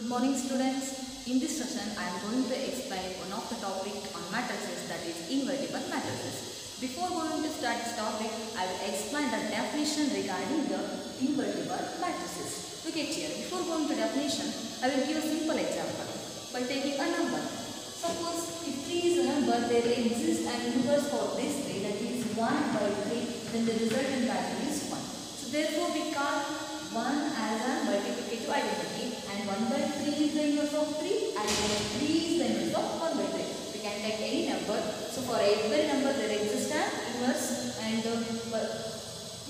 Good morning students. In this session I am going to explain one of the topic on matrices, that is invertible matrices. Before going to start this topic, I will explain the definition regarding the invertible matrices. Look at here. Before going to definition, I will give a simple example by taking a number. Suppose if 3 is a number, there exists an inverse for this 3, that is 1 by 3, then the resultant value is 1. So therefore we call 1 as a multiplicative identity, and 1 by 3 is the inverse of 3 and 1 by 3 is the inverse of 1 by 3. We can take any number. So for every number there exists an inverse, and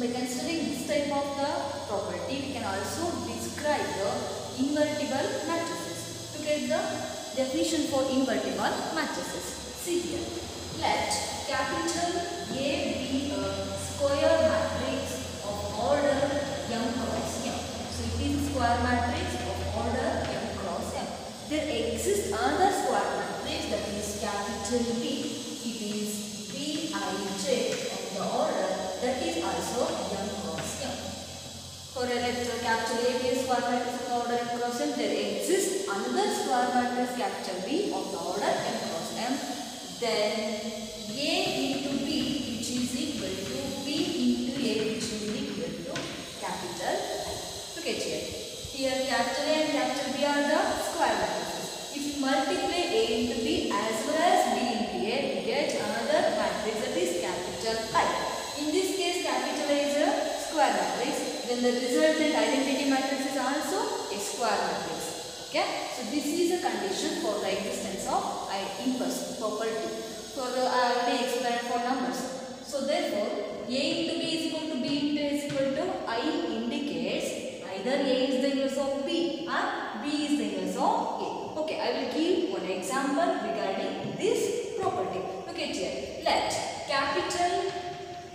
by considering this type of the property, we can also describe the invertible matrices. To get the definition for invertible matrices, see here. Let capital A be a square matrix of order m cross m. So it is a square matrix of order m cross m. There exists another square matrix, that is capital B. It is Bij of the order, that is also m cross m. For a capital A be a square matrix of the order m cross m, there exists another square matrix capital B of the order m cross m. Then A into B, which is equal to B into A, which is equal to capital I. Look at here. Here capital A and capital B are the square matrices. If you multiply A into B as well as B into A, we get another matrix, that is capital I. In this case, capital A is a square matrix. Then the resultant identity matrix is also a square matrix. Okay. So this is a condition for the existence of inverse property. So I already explained for numbers. So therefore, A into B is equal to B into A is equal to I indicates either A is the inverse of B or B is the inverse of A. Okay, I will give one example regarding this property. Look at here. Let capital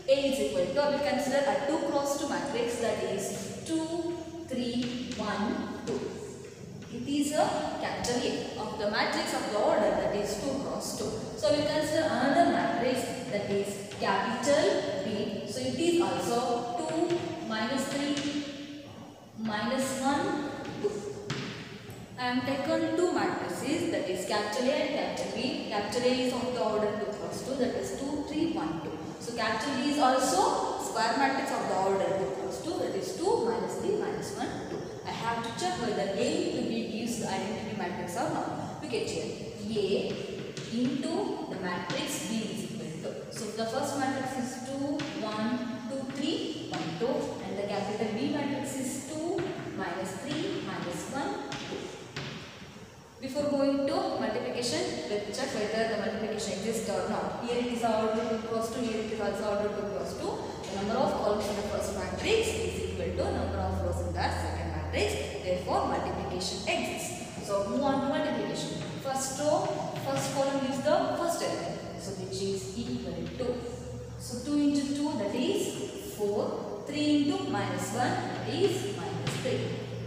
A is equal to, I will consider a 2 cross 2 matrix, that is 2, 3, 1, 2. It is a capital A of the matrix of the order, that is 2 cross 2. So we consider another matrix, that is capital B. So it is also 2, minus 3, minus 1, 2. I am taken two matrices, that is capital A and capital B. Capital A is of the order 2 cross 2, that is 2, 3, 1, 2. So capital B is also square matrix of the order 2 cross 2, that is 2, minus 3, minus 1, 2. I have to check whether A into B gives the identity matrix or not. Look at here. A into the matrix B is equal to. So the first matrix is 2, 1, 2, 3, 1, 2. And the capital B matrix is 2, minus 3, minus 1, 2. Before going to multiplication, let's check whether the multiplication exists or not. Here it is order 2 cross 2, here it is also order 2 cross 2. The number of columns in the first matrix is equal to number of rows in the second matrix. Therefore, multiplication exists. So move on to multiplication. First row, first column is the first element, so which is equal to. So 2 into 2, that is 4. 3 into minus 1, that is minus 3.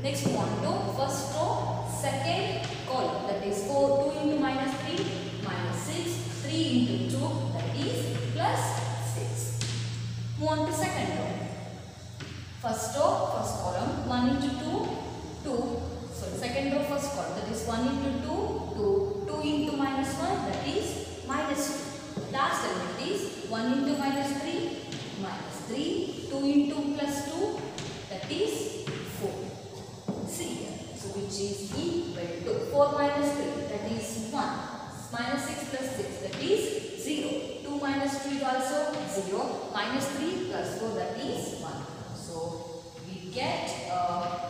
Next move on to first row, second column, that is 4. 2 into minus 3, minus 6. 3 into 2, that is plus 6. Move on to second row. First row, first column, 1 into 2, 2. So second row, first column, that is 1 into 2, 2. 2 into minus 1, that is minus 2. Last element is 1 into minus 3, minus 3. 2 into plus 2, that is 4. See here. So which is equal to 4 minus 3, that is 1. Minus 6 plus 6, that is 0. 2 minus 2 is also 0. Minus 3 plus 4, that is 1. So we get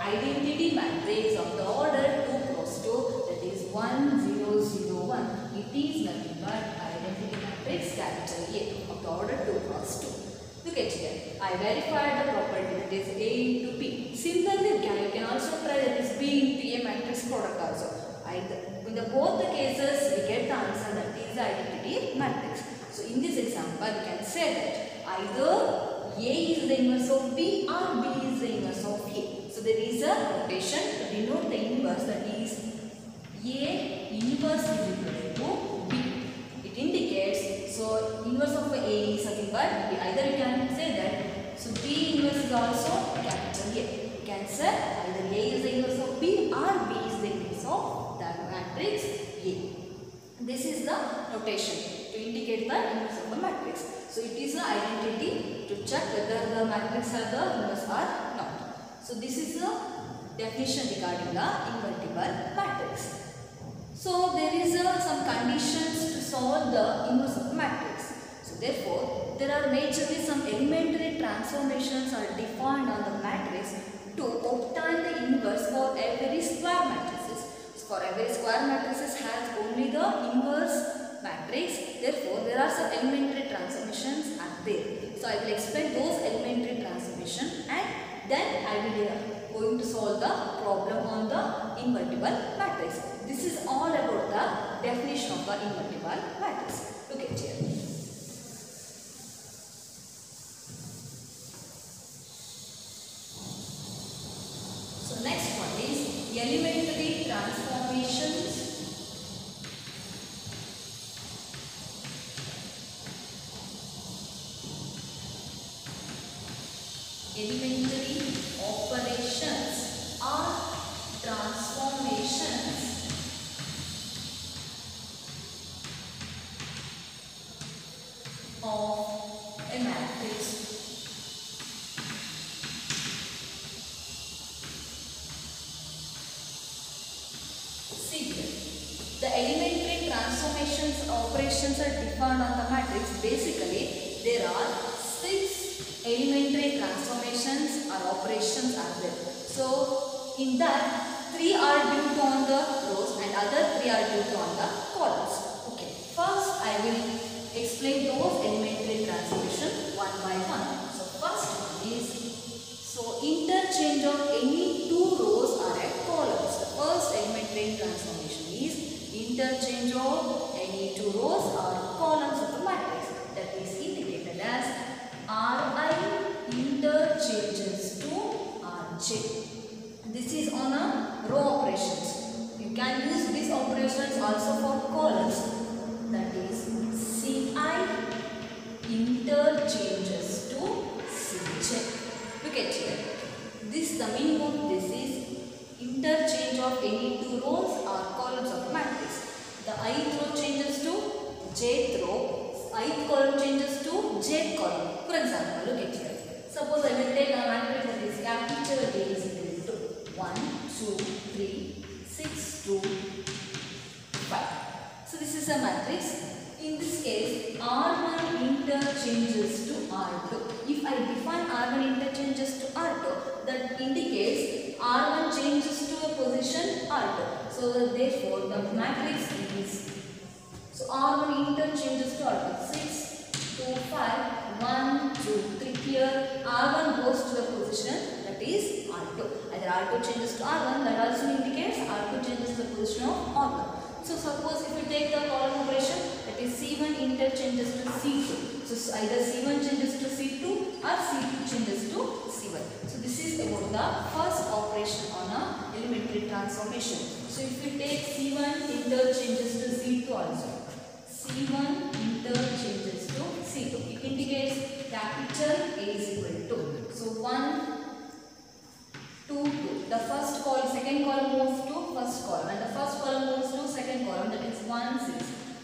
identity matrix of the order 2 cross 2, that is 1, 0, 0, 1. It is nothing but identity matrix capital A of the order 2 cross 2. Look at here. I verified the property, that is A into B. Similarly, you can also try that is B into A matrix product also. In both the cases, we get the answer, that is the identity matrix. So in this example, we can say that either A is the inverse of B or B is the inverse of A. So there is a notation to denote the inverse, that is A inverse is equal to B. It indicates, so inverse of A is nothing but B. Either you can say that, so B inverse is also capital A. You can say either A is the inverse of B or B is the inverse notation to indicate the inverse of the matrix. So it is an identity to check whether the matrix are the inverse or not. So this is the definition regarding the invertible matrix. So there is some conditions to solve the inverse of the matrix. So therefore, there are majorly some elementary transformations are defined on the matrix to obtain the inverse for every square matrices. So for every square matrices has only the inverse matrix. Therefore, there are some elementary transformations are there. So I will explain those elementary transformations and then I will going to solve the problem on the invertible matrix. This is all about the definition of the invertible matrix. Look at here. So next one is elementary transformations. Elementary operations are transformations of a matrix. See here, the elementary transformations operations are defined on the matrix. Basically, there are 6 elementary transformations or operations are there. So in that 3 are due on the rows and other 3 are due on the columns. Okay, first I will explain those elementary transformations one by one. So first one is, so interchange of any 2 rows or a columns. The first elementary transformation is interchange of any 2 rows or columns of the matrix, that is indicated as Ri interchanges to Rj. This is on a row operations. You can use these operations also for columns. That is Ci interchanges to Cj. Look at here. This, the meaning of this is interchange of any 2 rows or columns of matrix. The ith row changes to jth row, ith column changes to jth column. For example, look at here. Suppose I will take a matrix that is capital A is equal to 1, 2, 3, 6, 2, 5. So this is a matrix. In this case, R1 interchanges to R2. If I define R1 interchanges to R2, that indicates R1 changes to a position R2. So therefore, the matrix is, so R1 interchanges to R2. 6, 2, 5, 1, 2, 3. Here R1 goes to the position that is R2. Either R2 changes to R1, that also indicates R2 changes to the position of R1. So suppose if you take the column operation, that is C1 interchanges to C2. So either C1 changes to C2 or C2 changes to C1. So this is about the first operation on a elementary transformation. So if you take C1 interchanges to C2 also. C1 interchanges to C2. It indicates capital A is equal to. So 1, 2, 2. The first column, second column moves to first column, and the first column moves to second column, that is 1, 6.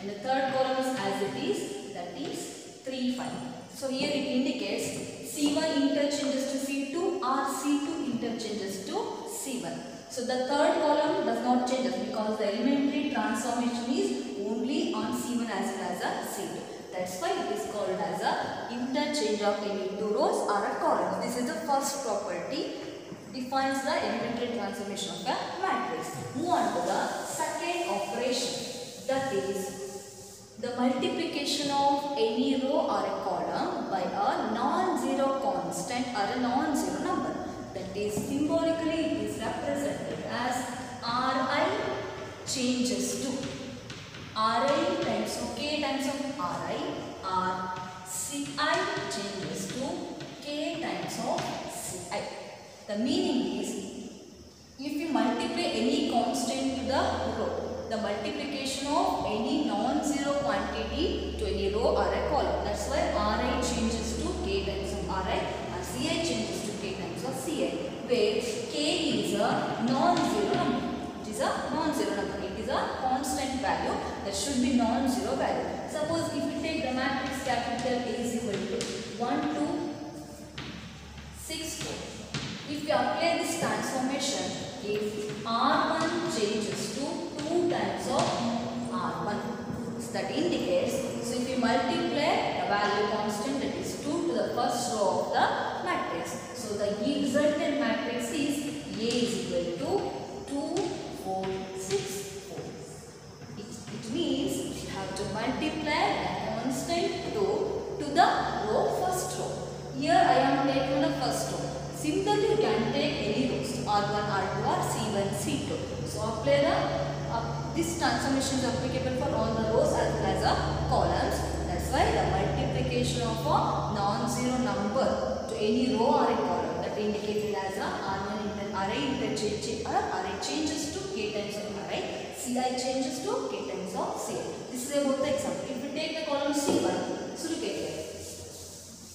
And the third column is as it is, that is 3, 5. So here it indicates C1 interchanges to C2 or C2 interchanges to C1. So the third column does not change because the elementary transformation is only on C1 as well as a C2. That's why it is called as a interchange of any 2 rows or a column. This is the first property, defines the elementary transformation of a matrix. Move on to the second operation, that is the multiplication of any row or a column by a non-zero constant or a non-zero number. That is symbolically it is represented as Ri changes to Ri times of K times of Ri, or Ci changes to K times of Ci. The meaning is, if you multiply any constant to the row, the multiplication of any non-zero quantity to any row or a column, that's why Ri changes to K times of Ri and Ci changes to K times of Ci, where K is a non-zero number. It is a non-zero number. It is a constant value, that should be non-zero value. Suppose if you take the matrix capital A is equal to 1, 2, 6, 4. If you apply this transformation, if R1 changes to 2 times of R1, so that indicates, so if you multiply the value constant, that is 2 to the first row of the matrix, so the resultant matrix is A is equal to 2, 4, 6, 4. It means you have to multiply the constant 2 to the row first row. Here I am taking the first row. Similarly, you can take any rows, R1, R2 or C1, C2. So apply this transformation is applicable for all the rows as well as columns. That's why the multiplication of a non-zero number to any row or a column, that indicated as a array interchange or array changes to k times of array, Ci changes to k times of Ci. This is about the example. If you take the column C1, so look at here.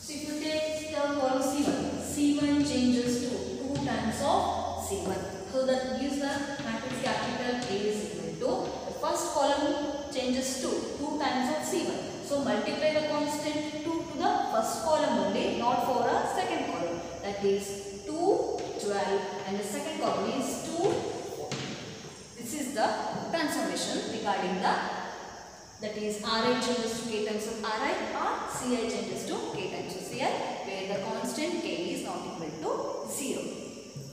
So if you take the column C1, C1 changes to 2 times of C1. So that gives the matrix capital A is equal to, the first column changes to 2 times of C1. So multiply the constant 2 to the first column only, not for a second column. That is 2, 12 and the second column is 2, 4. This is the transformation regarding that is Ri changes to k times of Ri or Ci changes to k times of Ci, where the constant k is not equal to 0.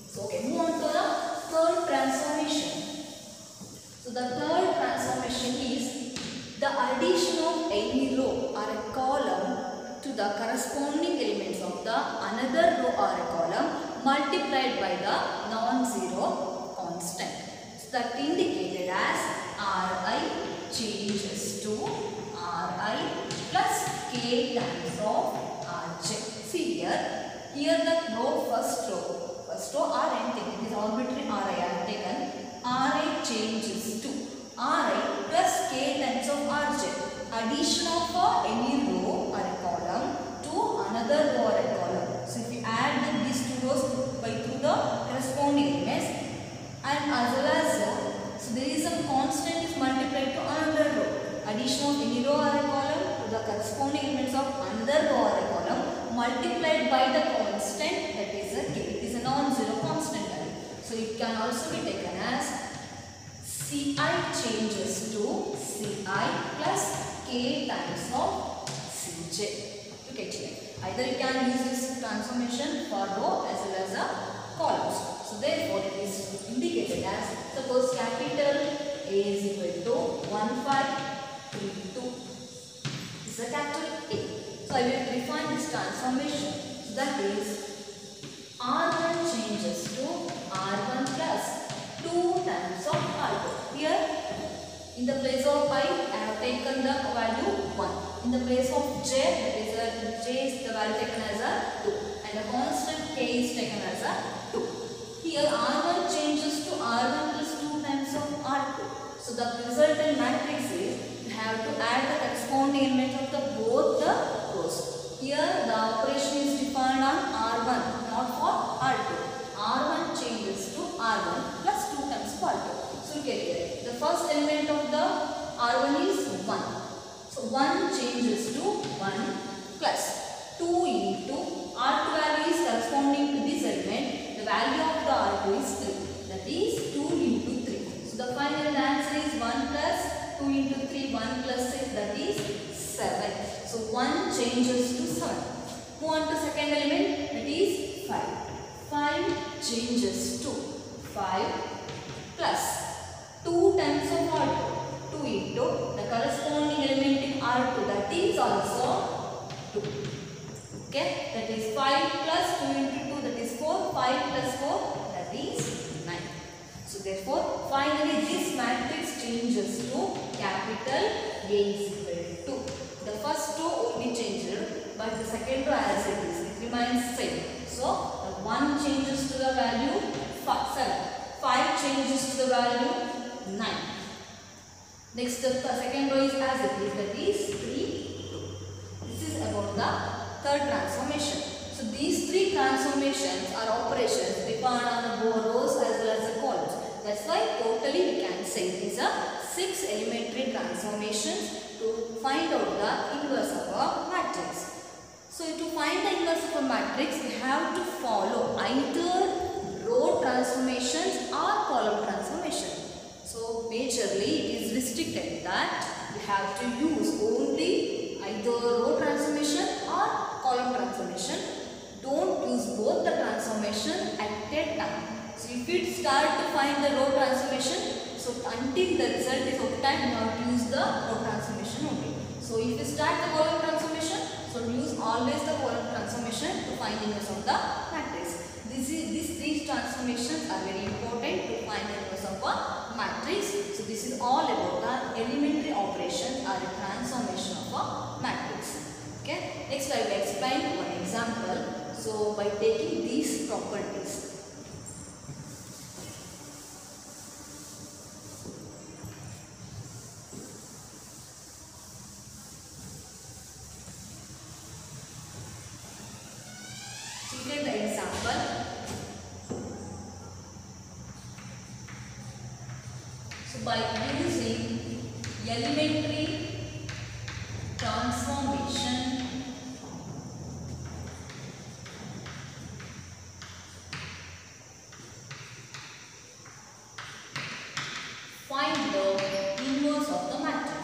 So okay, move on to the third transformation. So the third transformation is the addition of any row or a column to the corresponding elements of the another row or a column multiplied by the non-zero constant. So that indicated as Ri changes to Ri plus k times of Rj. See here the row first row are empty. It is arbitrary Ri I have taken. Ri changes to Ri plus k times of Rj. Addition of any row or a column to another row or a column. So if you add these two rows through the corresponding elements, and as well as so there is some constant is multiplied to another row. Addition of any row or a column to the corresponding elements of another row or a column multiplied by the constant, that is a k. It is a non-zero constant value. So it can also be taken as Ci changes to Ci plus k times of Cj. Look at here. Either you can use this transformation for row as well as columns. So therefore it is indicated as, suppose capital A is equal to 1532. This is a capital A. So I will define this transformation. So that is R1 changes to R1 plus 2 times of R2. Here in the place of I have taken the value 1. In the place of j, that is j is the value taken as a 2 and the constant k is taken as a 2. Here R1 changes to R1 plus 2 times of R2. So the resultant matrix is, you have to add the corresponding element of both the rows. Here the operation is defined on R1, not for R2. R1 changes to R1 plus 2 times of R2. So look at here. The first element of the R1 is 1. So 1 changes to 1 plus 2 into R2 value is corresponding to this element. The value of the R2 is 3. That is 2 into 3. So the final answer is 1 plus 2 into 3, 1 plus 6, that is 7. So 1 changes to 7. Move on to second element, that is 5. 5 changes to 5 plus 2 times of R2. 2 into the corresponding element in R2, that is also 2. Okay, that is 5 plus 2 into 2, that is 4. 5 plus 4, that is 9. So therefore, finally this matrix changes to capital A is equal to. The first row only changed, but the second row as it is, it remains same. So the 1 changes to the value 7. 5 changes to the value 9. Next, the second row is as it is, that is 3, 2. This is about the third transformation. So these three transformations are operations defined on the rows as well as the columns. That's why totally we can say these are 6 elementary transformations to find out the inverse of a matrix. So to find the inverse of a matrix, we have to follow either row transformations or column transformation. So majorly it is restricted that we have to use only either row transformation or column transformation. Don't use both the transformation at a time. So if you start to find the row transformation, so until the result is obtained, you have to use the row transformation only. So if you start the column transformation, so use always the column transformation to find the inverse of the matrix. These three transformations are very important to find the inverse of a matrix. So this is all about the elementary operation or the transformation of a matrix. Okay. Next I will explain one example. So by taking these properties. Take the example. So by using elementary transformation, find the inverse of the matrix.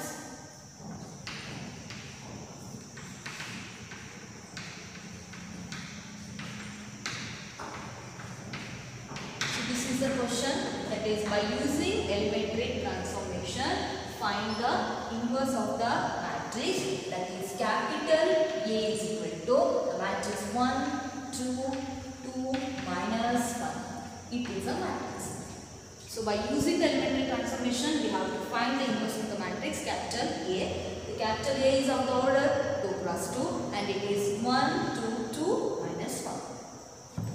This is the question, that is by using elementary transformation find the inverse of the matrix, that is capital A is equal to the matrix 1, 2, 2 minus 1. It is a matrix. So by using the elementary transformation we have to find the inverse of the matrix capital A. The capital A is of the order 2 plus 2 and it is 1, 2, 2 minus 1.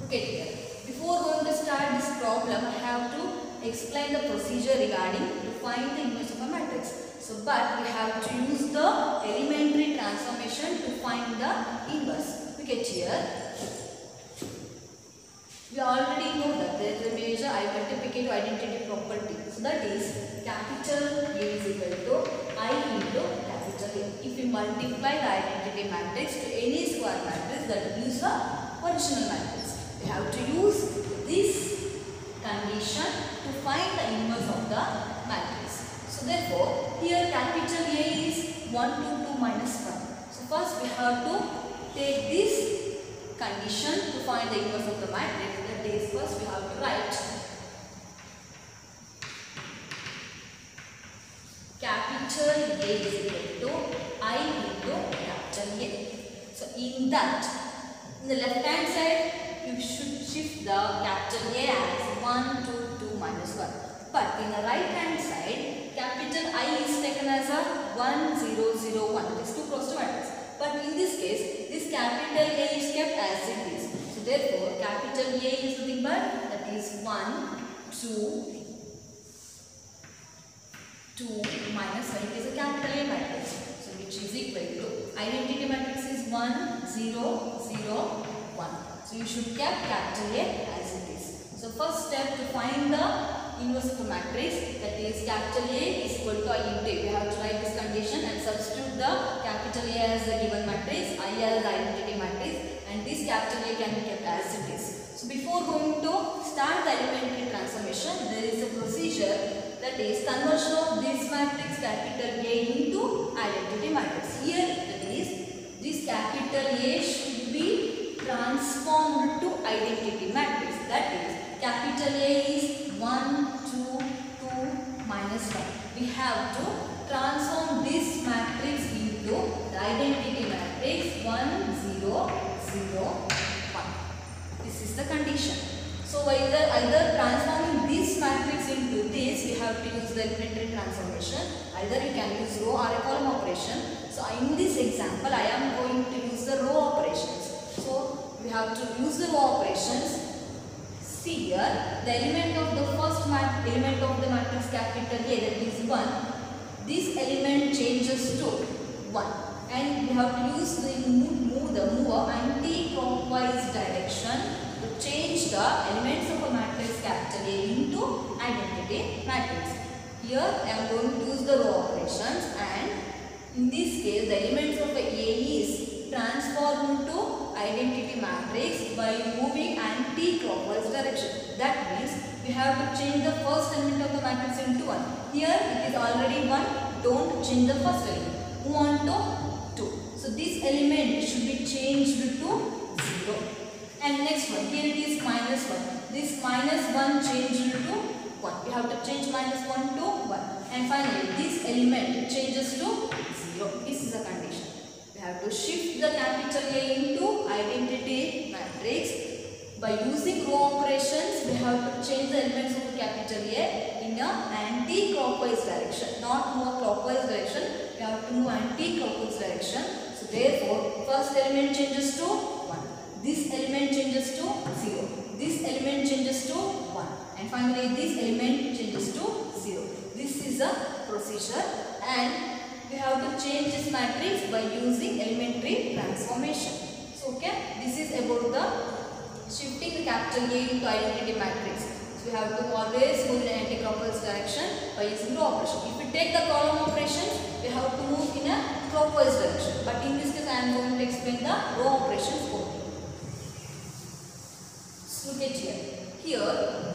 Okay, here. Before going to start this problem, I have to explain the procedure regarding to find the inverse of a matrix. So, but we have to use the elementary transformation to find the inverse. We get here. We already know that there is a major multiplicative identity property. So that is capital A is equal to I into capital A. If we multiply the identity matrix to any square matrix, that gives a original matrix. We have to use this condition to find the inverse of the matrix. So therefore, here capital A is 1, 2, 2 minus 1. So first we have to take this condition to find the inverse of the matrix. That is, first we have to write capital A is equal to I into capital A. So in that, in the left hand side, you should shift the capital A as 1, 2, 2 minus 1. But in the right hand side, capital I is taken as a 1, 0, 0, 1. It is too close to matrix. But in this case, this capital A is kept as it is. So therefore, capital A is nothing but that is 1, 2, 2 minus 1. It is a capital A matrix. So which is equal to identity matrix is 1, 0, 0, 1. So you should keep capital A as it is. So first step to find the inverse of the matrix, that is capital A is equal to I into A. We have to write this condition and substitute the capital A as the given matrix, I as the identity matrix, and this capital A can be kept as it is. So before going to start the elementary transformation, there is a procedure, that is conversion of this matrix capital A into identity matrix. Here that is, this capital A should be transformed to identity matrix. That is, capital A is 1, 2, 2 minus 1. We have to transform this matrix into the identity matrix 1, 0, 0, 1. This is the condition. So either transforming this matrix into this, we have to use the elementary transformation. Either you can use row or a column operation. So in this example, I am going to use the row operations. So we have to use the row operations. See here, the element of the first element of the matrix capital A, that is 1. This element changes to 1, and we have to use the move anti-clockwise direction to change the elements of a matrix capital A into identity matrix. Here I am going to use the row operations, and in this case the elements of A is transformed into identity matrix by moving anti-clockwise direction. That means we have to change the first element of the matrix into 1. Here it is already 1. Don't change the first element. Move on to 2. So this element should be changed to 0. And next one, here it is minus 1. This minus 1 changed to 1. We have to change minus 1 to 1. And finally, this element changes to 0. This is a condition. We have to shift the capital A into identity matrix. By using row operations, we have to change the elements of the capital A in a anti-clockwise direction. Not more clockwise direction. We have to move anti-clockwise direction. So therefore, first element changes to 1. This element changes to 0. This element changes to 1. And finally, this element changes to 0. This is a procedure, and we have to change this matrix by using elementary transformation. So okay, this is about the shifting the capital A into identity matrix. So we have to always move in anti-clockwise direction by using row operation. If we take the column operations, we have to move in a clockwise direction. But in this case, I am going to explain the row operations only. So look at here. Here,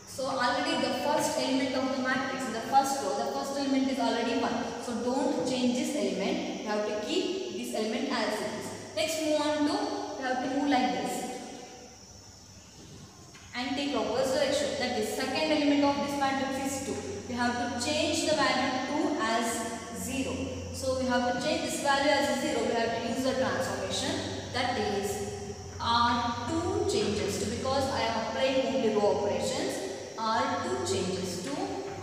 so already the first element of the matrix, in the first row, the first element is already 1. So don't change this element. You have to keep this element as it is. Next, move on to, we have to move like this. Anti-clockwise direction. That is, second element of this matrix is 2. We have to change the value 2 as 0. So we have to change this value as 0. We have to use the transformation. That is, R2 changes to, because I am applying only row operations, R2 changes to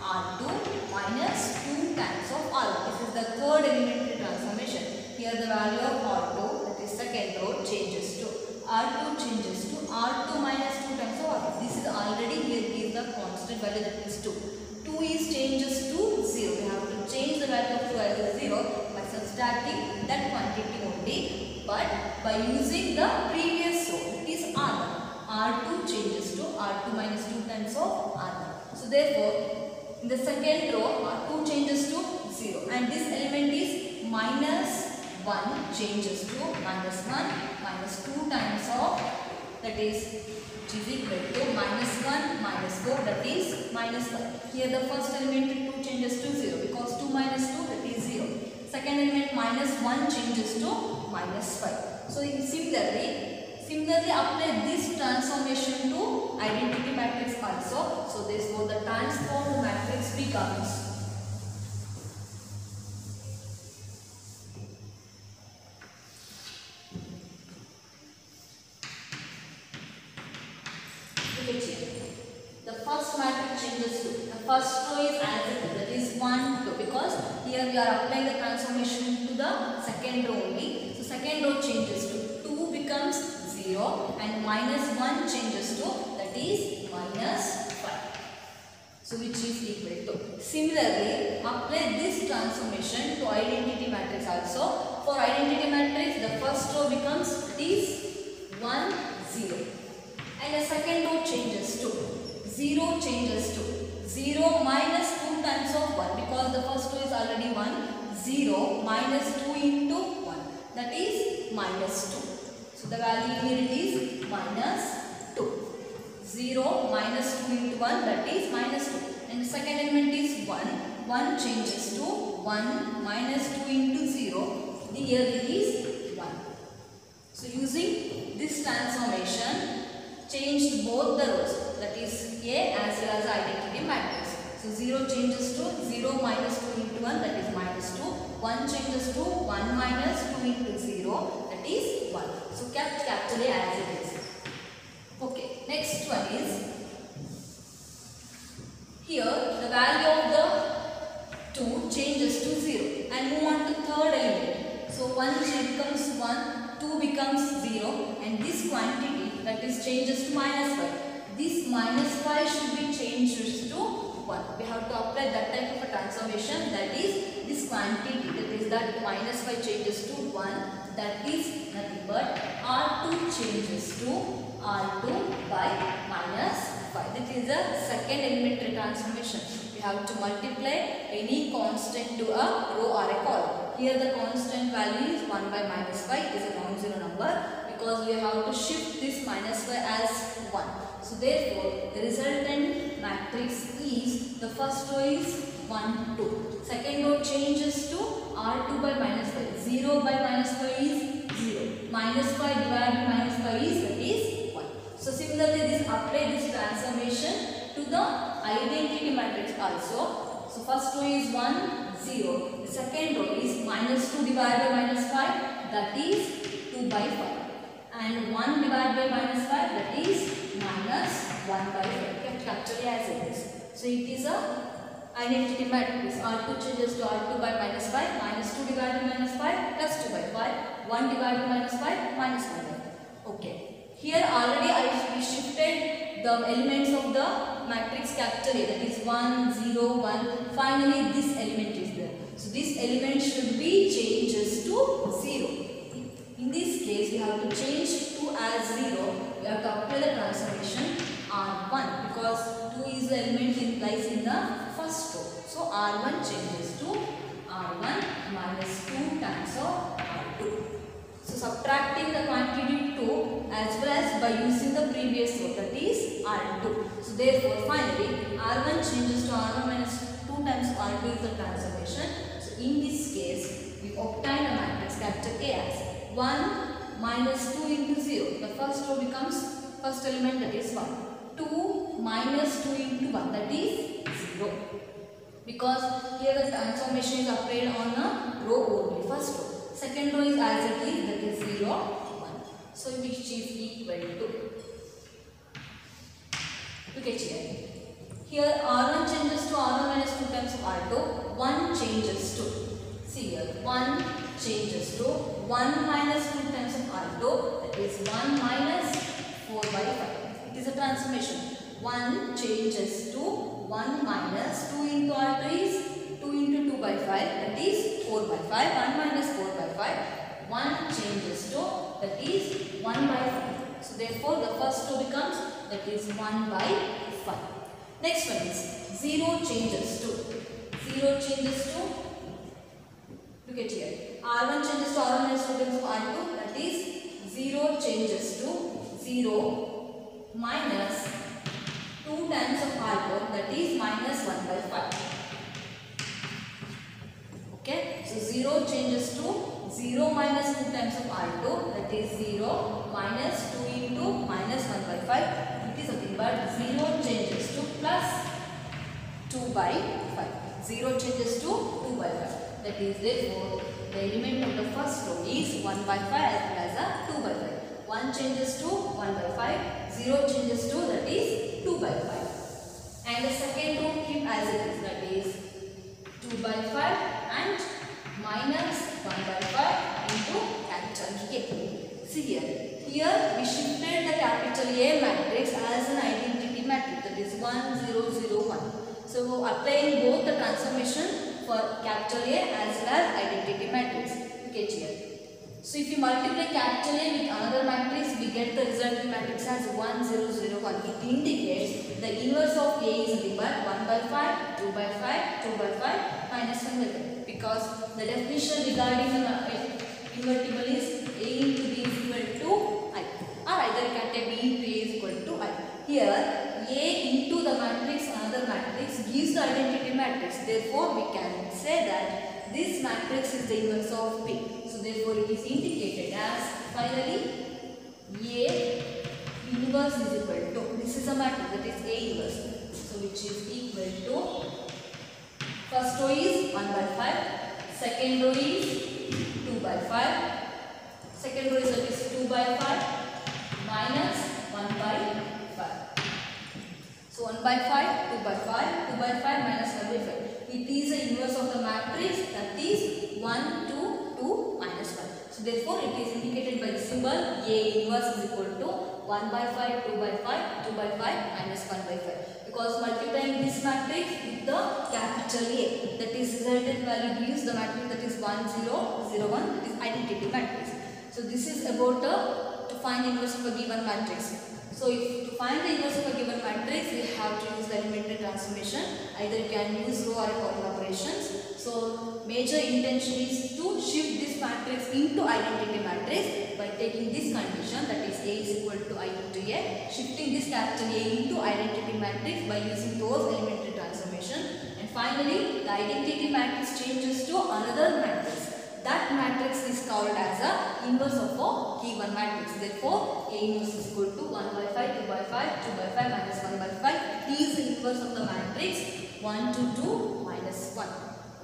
R2 minus 2 times of R1. This is the third elementary transformation. Here the value of R2, that is second row, changes to R2 changes to R2 minus 2 times of R1. This is already, here is the constant value, that is 2. 2 is changes to 0. We have to change the value of 2 as 0 by subtracting that quantity only. But by using the previous row, it is R1. R2 changes to R2 minus 2 times of R1. So therefore, in the second row, R2 changes to 0. And this element is minus 1 changes to minus 1 minus 2 times of, that is, which is equal to minus 1 minus 4, that is minus 5. Here the first element 2 changes to 0 because 2 minus 2, that is 0. Second element minus 1 changes to minus 5. So similarly apply this transformation to identity matrix also. So therefore the transformed matrix becomes the first matrix changes to, the first row is as it is, that is 1, 2, because here we are applying the transformation to the second row only. So second row changes to 2 becomes 0 and minus 1 changes to, that is minus 5. So which is equal to. Similarly, apply this transformation to identity matrix also. For identity matrix, the first row becomes, it is 1, 0. And the second row changes to 0 changes to 0 minus 2 times of 1, because the first row is already 1. 0 minus 2 into 1, that is minus 2. So the value here it is minus 2. 0 minus 2 into 1, that is minus 2. And the second element is 1. 1 changes to 1 minus 2 into 0. Here it is 1. So using this transformation, changed both the rows, that is A as well as identity matrix. So 0 changes to 0 minus 2 into 1, that is minus 2. 1 changes to 1 minus 2 into 0, that is 1. So kept capital A as it is. Okay, next one is, here the value of the 2 changes to 0 and move on to third element. So 1 becomes 1, 2 becomes 0, and this quantity, that is, changes to minus 5. This minus 5 should be changed to 1. We have to apply that type of a transformation, that is, this quantity, that is that minus 5 changes to 1, that is nothing but R2 changes to R2 by minus 5. This is a second elementary transformation. We have to multiply any constant to a row or a column. Here the constant value is 1 by minus 5. It is a non-zero number because we have to shift this minus 5 as 1. So therefore the resultant matrix is, the first row is 1, 2. Second row changes to R2 by minus 5. 0 by minus 5 is 0. Minus 5 divided by minus 5 is, that is 1. So similarly this apply this transformation to the identity matrix also. So first row is 1, 0. The second row is minus 2 divided by minus 5, that is 2 by 5. And 1 divided by minus 5, that is minus 1 by 5. Kept actually as it is. So it is a identity matrix. R2 changes to R2 by minus 5, minus 2 divided by minus 5, plus 2 by 5, 1 divided by minus 5, minus 1 by 5. Okay. Here already we shifted the elements of the matrix capital A, that is 1, 0, 1. Finally this element is there. So this element should be changes to 0. In this case we have to change 2 as 0. We have to apply the transformation R1 because 2 is the element lies in the first row. So R1 changes to R1 minus 2 times of R2. So subtracting the quantity 2 as well as by using the previous row, that is R2. So therefore finally R1 changes to R1 minus 2 times R2 is the transformation. So in this case we obtain a matrix capital A as 1 minus 2 into 0. The first row becomes first element, that is 1. 2 minus 2 into 1, that is 0. Because here the transformation is applied on a row only, first row. Second row is as it is, that is 0, 1. So which is equal to. Look at here. Here R1 changes to R1 minus 2 times of R2. 1 changes to. See here, 1 changes to 1 minus 2 times of R2, that is 1 minus 4 by 5. It is a transformation. 1 changes to 1 minus 2 into R2 is 2 into 2 by 5, that is 4 by 5. 1 minus 4 by 5. 1 changes to, that is 1 by 5. So therefore the first row becomes, that is 1 by 5. Next one is 0 changes to. 0 changes to, look at here. R1 changes to R1 minus 2 times of R2, that is 0 changes to 0 minus 2 times of R2, that is minus 1 by 5. Okay, so 0 changes to 0 minus 2 times of R2, that is 0 minus 2 into minus 1 by 5. It is nothing but 0 changes to plus 2 by 5. 0 changes to 2 by 5. That is therefore the element of the first row is 1 by 5 as well as a 2 by 5. 1 changes to 1 by 5, 0 changes to, that is 2 by 5. And the second row keep as it is, that is 2 by 5 and minus 1 by 5 into capital A. See here. Here we shifted the capital A matrix as an identity matrix, that is 1, 0, 0, 1. So applying both the transformation for capital A as well as identity matrix. Look at here. So if you multiply capital A with another matrix, we get the resultant matrix as 1, 0, 0, 1. It indicates the inverse of A is nothing but 1 by 5, 2 by 5, 2 by 5, minus 1 by 5. Because the definition regarding the invertible is A into B is equal to I. Or either you can take B into A is equal to I. Here A into the matrix, another matrix gives the identity matrix. Therefore we can say that this matrix is the inverse of B. So therefore it is indicated as finally A inverse is equal to, this is a matrix, that is A inverse. So which is equal to, first row is 1 by 5, second row is 2 by 5, second row is, that is 2 by 5 minus 1 by 5. So 1 by 5, 2 by 5, 2 by 5 minus 1 by 5. It is the inverse of the matrix, that is 1, 2, 2 minus 1. So therefore it is indicated by the symbol A inverse is equal to 1 by 5, 2 by 5, 2 by 5 minus 1 by 5. Because multiplying this matrix with the capital A, that is resultant value gives the matrix, that is 1, 0, 0, 1, that is identity matrix. So this is about to find inverse of a given matrix. So if to find the inverse of a given matrix, we have to use the elementary transformation. Either you can use row or column operations. So major intention is to shift this matrix into identity matrix by taking this condition, that is A is equal to I into A, shifting this capital A into identity matrix by using those elementary transformation. And finally, the identity matrix changes to another matrix. That matrix is called as a inverse of a given matrix. Therefore, A inverse is equal to 1 by 5, 2 by 5, 2 by 5 minus 1 by 5. It is the inverse of the matrix 1 to 2 minus 1.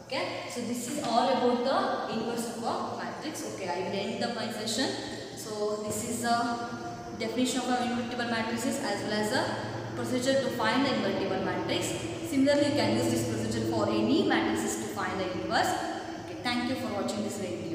Okay. So this is all about the inverse of a matrix. Okay, I will end my session. So this is the definition of our invertible matrices as well as a procedure to find the invertible matrix. Similarly, you can use this procedure for any matrices to find the inverse. Thank you for watching this video.